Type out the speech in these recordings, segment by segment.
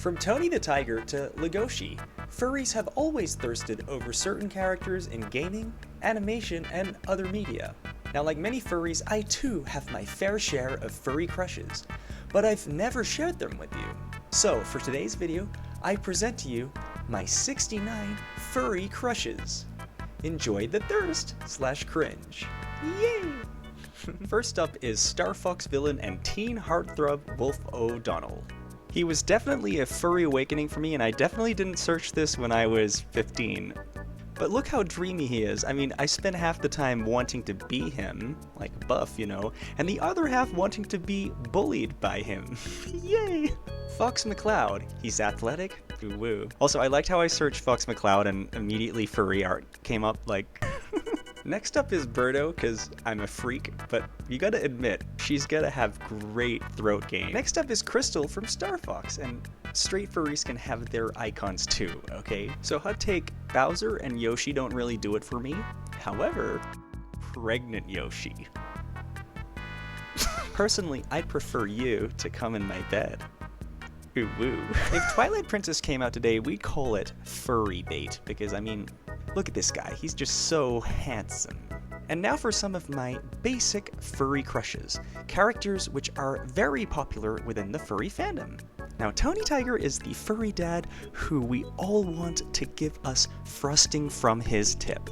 From Tony the Tiger to Legoshi, furries have always thirsted over certain characters in gaming, animation, and other media. Now, like many furries, I too have my fair share of furry crushes, but I've never shared them with you. So, for today's video, I present to you my 69 furry crushes. Enjoy the thirst/cringe. Yay! First up is Star Fox villain and teen heartthrob Wolf O'Donnell. He was definitely a furry awakening for me, and I definitely didn't search this when I was 15. But look how dreamy he is. I mean, I spent half the time wanting to be him, like Buff, you know, and the other half wanting to be bullied by him. Yay! Fox McCloud. He's athletic. Ooh woo. Also, I liked how I searched Fox McCloud and immediately furry art came up, like... Next up is Birdo, cause I'm a freak, but you gotta admit, she's gotta have great throat game. Next up is Crystal from Star Fox, and straight furries can have their icons too, okay? So hot take, Bowser and Yoshi don't really do it for me. However, pregnant Yoshi. Personally, I prefer you to come in my bed. Ooh woo. If Twilight Princess came out today, we'd call it furry bait, because I mean, look at this guy, he's just so handsome. And now for some of my basic furry crushes, characters which are very popular within the furry fandom. Now, Tony Tiger is the furry dad who we all want to give us frosting from his tip.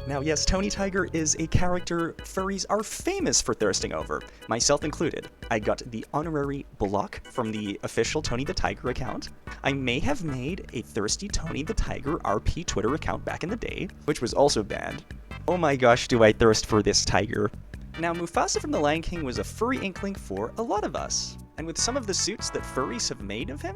Now, yes, Tony Tiger is a character furries are famous for thirsting over, myself included. I got the honorary block from the official Tony the Tiger account. I may have made a Thirsty Tony the Tiger RP Twitter account back in the day, which was also banned. Oh my gosh, do I thirst for this tiger. Now, Mufasa from The Lion King was a furry inkling for a lot of us. And with some of the suits that furries have made of him,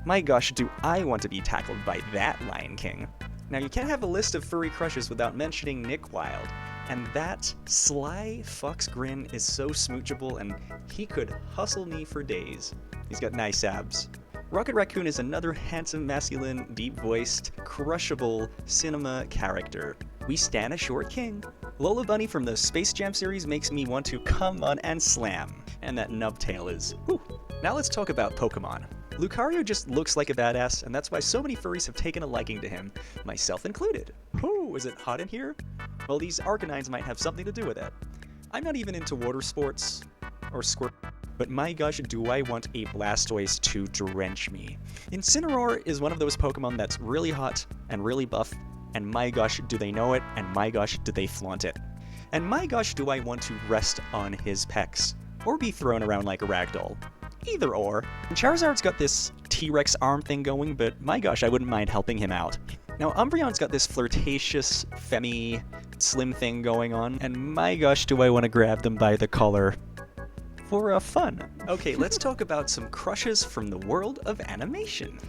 my gosh, do I want to be tackled by that Lion King. Now, you can't have a list of furry crushes without mentioning Nick Wilde. And that sly fox grin is so smoochable, and he could hustle me for days. He's got nice abs. Rocket Raccoon is another handsome, masculine, deep-voiced, crushable cinema character. We stan a short king. Lola Bunny from the Space Jam series makes me want to come on and slam. And that nubtail is, whew. Now let's talk about Pokemon. Lucario just looks like a badass, and that's why so many furries have taken a liking to him, myself included. Ooh, is it hot in here? Well, these Arcanines might have something to do with it. I'm not even into water sports, or squirt, but my gosh, do I want a Blastoise to drench me. Incineroar is one of those Pokemon that's really hot and really buff, and my gosh, do they know it, and my gosh, do they flaunt it. And my gosh, do I want to rest on his pecs, or be thrown around like a ragdoll. Either or. And Charizard's got this T-Rex arm thing going, but my gosh, I wouldn't mind helping him out. Now, Umbreon's got this flirtatious, femmy, slim thing going on, and my gosh, do I want to grab them by the collar. For fun. Okay, let's talk about some crushes from the world of animation.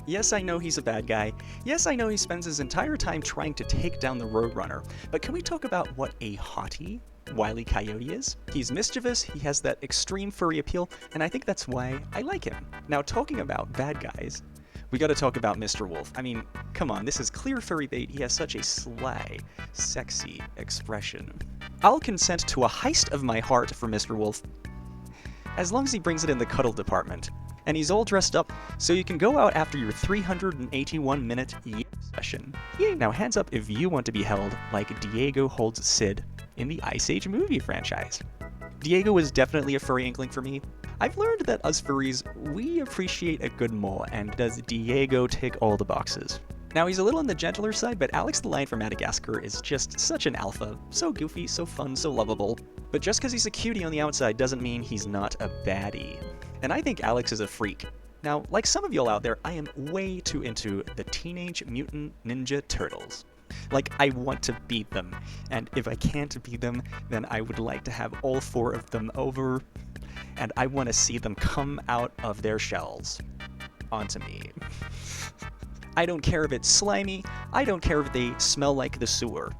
Yes, I know he's a bad guy. Yes, I know he spends his entire time trying to take down the Roadrunner. But can we talk about what a hottie Wile E. Coyote is? He's mischievous, he has that extreme furry appeal, and I think that's why I like him. Now, talking about bad guys, we gotta talk about Mr. Wolf. I mean, come on, this is clear furry bait. He has such a sly, sexy expression. I'll consent to a heist of my heart for Mr. Wolf, as long as he brings it in the cuddle department. And he's all dressed up, so you can go out after your 381-minute session. Yay! Now hands up if you want to be held like Diego holds Sid in the Ice Age movie franchise. Diego was definitely a furry inkling for me. I've learned that us furries, we appreciate a good mole, and does Diego tick all the boxes. Now, he's a little on the gentler side, but Alex the Lion from Madagascar is just such an alpha. So goofy, so fun, so lovable. But just because he's a cutie on the outside doesn't mean he's not a baddie. And I think Alex is a freak. Now, like some of y'all out there, I am way too into the Teenage Mutant Ninja Turtles. Like, I want to beat them. And if I can't beat them, then I would like to have all 4 of them over. And I want to see them come out of their shells onto me. I don't care if it's slimy, I don't care if they smell like the sewer.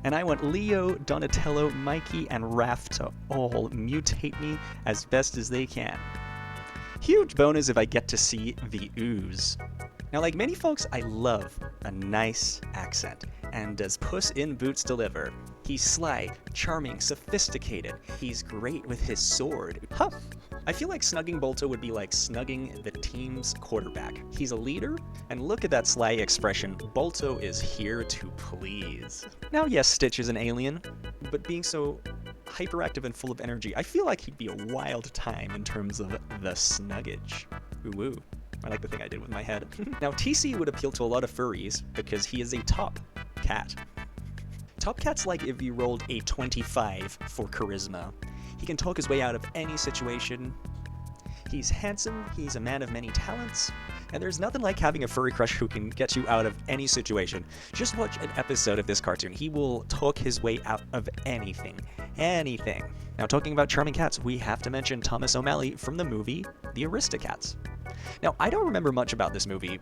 And I want Leo, Donatello, Mikey, and Raph to all mutate me as best as they can. Huge bonus if I get to see the ooze. Now, like many folks, I love a nice accent. And does Puss in Boots deliver? He's sly, charming, sophisticated. He's great with his sword. Huff! I feel like snugging Bolto would be like snugging the team's quarterback. He's a leader, and look at that sly expression. Bolto is here to please. Now, yes, Stitch is an alien, but being so hyperactive and full of energy, I feel like he'd be a wild time in terms of the snuggage. Ooh, woo. I like the thing I did with my head. Now, TC would appeal to a lot of furries because he is a top cat. Top cat's like if you rolled a 25 for charisma. He can talk his way out of any situation. He's handsome, he's a man of many talents, and there's nothing like having a furry crush who can get you out of any situation. Just watch an episode of this cartoon. He will talk his way out of anything. Anything. Now, talking about charming cats, we have to mention Thomas O'Malley from the movie The Aristocats. Now, I don't remember much about this movie,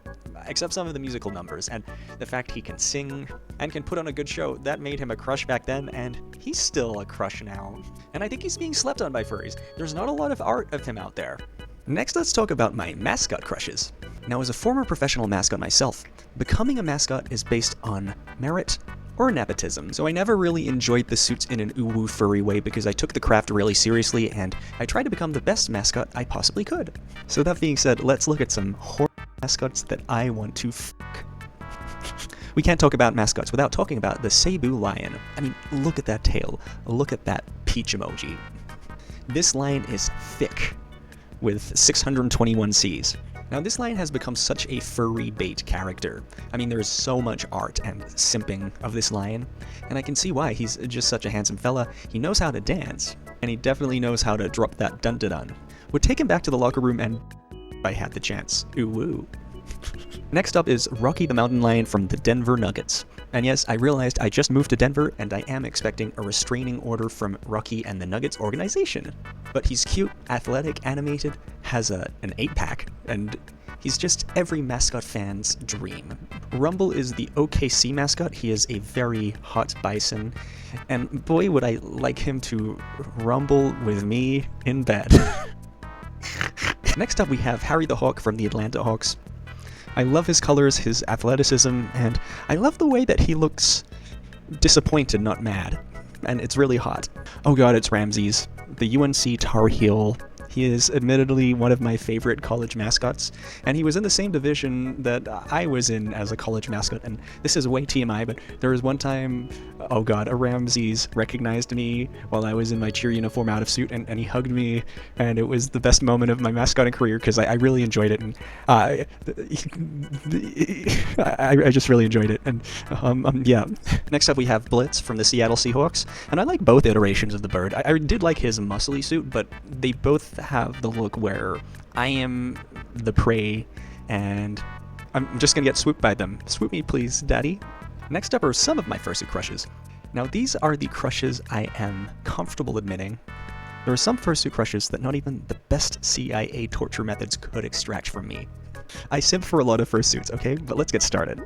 except some of the musical numbers, and the fact he can sing and can put on a good show. That made him a crush back then, and he's still a crush now. And I think he's being slept on by furries. There's not a lot of art of him out there. Next, let's talk about my mascot crushes. Now, as a former professional mascot myself, becoming a mascot is based on merit or nepotism. So I never really enjoyed the suits in an uwu furry way because I took the craft really seriously and I tried to become the best mascot I possibly could. So that being said, let's look at some horror mascots that I want to fuck. We can't talk about mascots without talking about the Cebu lion. I mean, look at that tail. Look at that peach emoji. This lion is thick with 621 Cs. Now, this lion has become such a furry bait character. I mean, there's so much art and simping of this lion, and I can see why. He's just such a handsome fella. He knows how to dance, and he definitely knows how to drop that dun-dun-dun. Would take him back to the locker room and if I had the chance. Ooh woo. Next up is Rocky the Mountain Lion from the Denver Nuggets. And yes, I realized I just moved to Denver and I am expecting a restraining order from Rocky and the Nuggets organization. But he's cute, athletic, animated, has an 8-pack, and he's just every mascot fan's dream. Rumble is the OKC mascot. He is a very hot bison, and boy would I like him to rumble with me in bed. Next up we have Harry the Hawk from the Atlanta Hawks. I love his colors, his athleticism, and I love the way that he looks disappointed, not mad. And it's really hot. Oh god, it's Ramses, the UNC Tar Heel. He is admittedly one of my favorite college mascots, and he was in the same division that I was in as a college mascot, and this is way TMI, but there was one time, oh god, a Ramses recognized me while I was in my cheer uniform out of suit, and he hugged me, and it was the best moment of my mascotting career, because I really enjoyed it, and I just really enjoyed it, and yeah. Next up we have Blitz from the Seattle Seahawks, and I like both iterations of the bird. I did like his muscly suit, but they both have the look where I am the prey and I'm just gonna get swooped by them. Swoop me please, daddy. Next up are some of my fursuit crushes. Now these are the crushes I am comfortable admitting. There are some fursuit crushes that not even the best CIA torture methods could extract from me. I simp for a lot of fursuits, okay? But let's get started.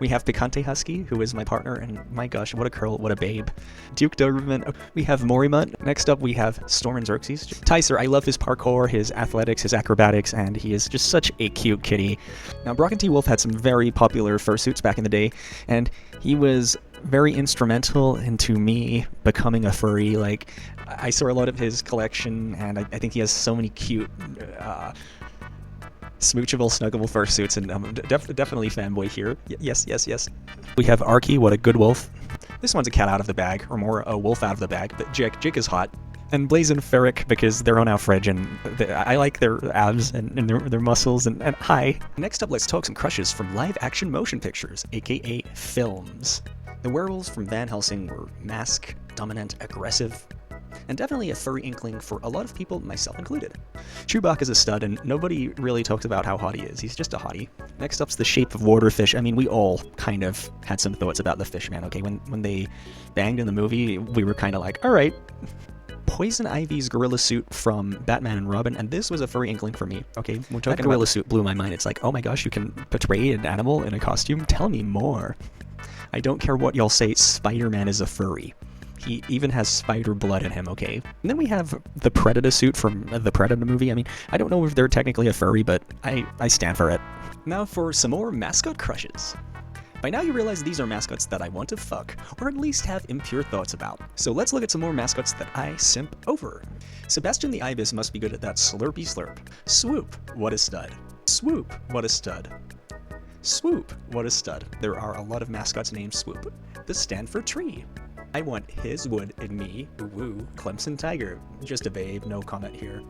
We have Picante Husky, who is my partner, and my gosh, what a curl, what a babe. Duke Doberman. We have Morimut. Next up, we have Storm and Xerxes. Tyser, I love his parkour, his athletics, his acrobatics, and he is just such a cute kitty. Now, Brock and T. Wolf had some very popular fursuits back in the day, and he was very instrumental into me becoming a furry. Like, I saw a lot of his collection, and I think he has so many cute smoochable, snuggable fursuits, and I'm definitely fanboy here. Yes. We have Arky, what a good wolf. This one's a cat out of the bag, or more a wolf out of the bag, but Jake is hot. And Blaze and Ferric, because they're on Alfred, and I like their abs and their muscles, and hi. Next up, let's talk some crushes from live-action motion pictures, aka films. The werewolves from Van Helsing were mask, dominant, aggressive, and definitely a furry inkling for a lot of people, myself included. Chewbacca's a stud, and nobody really talks about how hot he is. He's just a hottie. Next up's the Shape of Water fish. I mean, we all kind of had some thoughts about the fish, man, okay? When they banged in the movie, we were kind of like, alright. Poison Ivy's gorilla suit from Batman and Robin, and this was a furry inkling for me, okay? We're talking that gorilla suit blew my mind. It's like, oh my gosh, you can portray an animal in a costume? Tell me more. I don't care what y'all say, Spider-Man is a furry. He even has spider blood in him, okay? And then we have the Predator suit from the Predator movie. I mean, I don't know if they're technically a furry, but I stand for it. Now for some more mascot crushes. By now you realize these are mascots that I want to fuck, or at least have impure thoughts about. So let's look at some more mascots that I simp over. Sebastian the Ibis must be good at that slurpy slurp. Swoop, what a stud. Swoop, what a stud. Swoop, what a stud. There are a lot of mascots named Swoop. The Stanford Tree. I want his wood in me. Woo. Clemson Tiger. Just a babe, no comment here.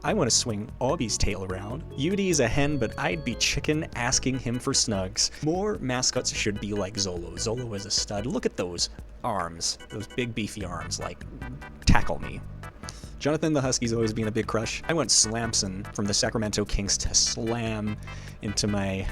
I want to swing Aubie's tail around. UD's a hen, but I'd be chicken asking him for snugs. More mascots should be like Zolo. Zolo is a stud. Look at those arms. Those big beefy arms, like, tackle me. Jonathan the Husky's always been a big crush. I want Slamson from the Sacramento Kings to slam into my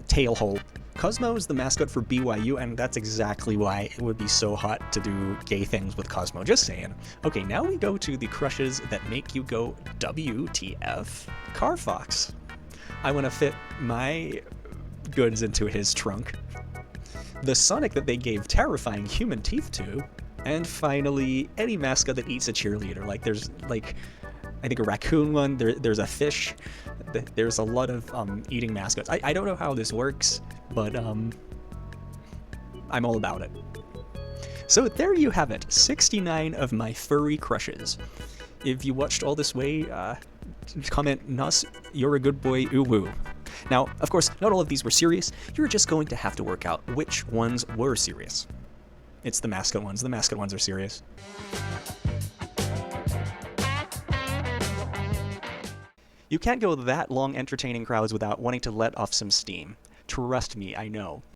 tail hole. Cosmo is the mascot for BYU, and that's exactly why it would be so hot to do gay things with Cosmo, just saying. Okay, now we go to the crushes that make you go WTF. Car Fox. I want to fit my goods into his trunk. The Sonic that they gave terrifying human teeth to. And finally, any mascot that eats a cheerleader. Like, there's, like, I think a raccoon one, there's a fish. There's a lot of eating mascots. I don't know how this works, but I'm all about it. So there you have it, 69 of my furry crushes. If you watched all this way, comment "Nuss, you're a good boy, ooh woo." Now, of course, not all of these were serious. You're just going to have to work out which ones were serious. It's the mascot ones. The mascot ones are serious. You can't go that long entertaining crowds without wanting to let off some steam. Trust me, I know.